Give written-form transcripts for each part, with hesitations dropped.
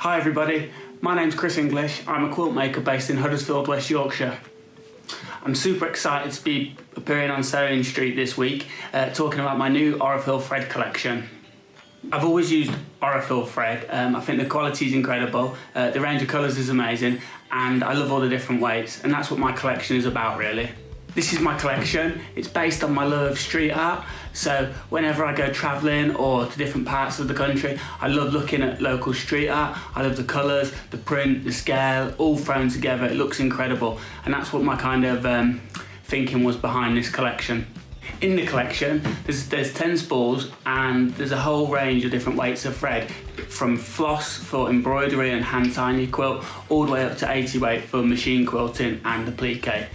Hi everybody, my name's Chris English. I'm a quilt maker based in Huddersfield, West Yorkshire. I'm super excited to be appearing on Sewing Street this week, talking about my new Orifil thread collection. I've always used Orifil thread. I think the quality is incredible, the range of colours is amazing, and I love all the different weights, and that's what my collection is about really. This is my collection. It's based on my love of street art, so whenever I go travelling or to different parts of the country, I love looking at local street art. I love the colours, the print, the scale, all thrown together. It looks incredible, and that's what my kind of thinking was behind this collection. In the collection, there's 10 spools, and there's a whole range of different weights of thread, from floss for embroidery and hand tying your quilt, all the way up to 80 weight for machine quilting and applique.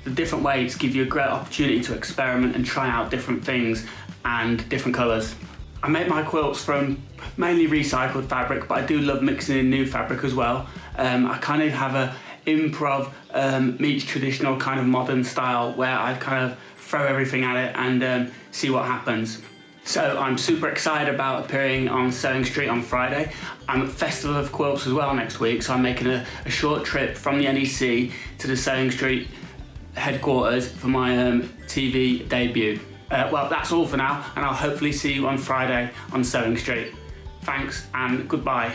The different weights give you a great opportunity to experiment and try out different things and different colours. I make my quilts from mainly recycled fabric, but I do love mixing in new fabric as well. I kind of have a improv meets traditional kind of modern style where I kind of throw everything at it and see what happens. So I'm super excited about appearing on Sewing Street on Friday. I'm at Festival of Quilts as well next week, so I'm making a short trip from the NEC to the Sewing Street headquarters for my TV debut. Well, that's all for now, and I'll hopefully see you on Friday on Sewing Street. Thanks and goodbye.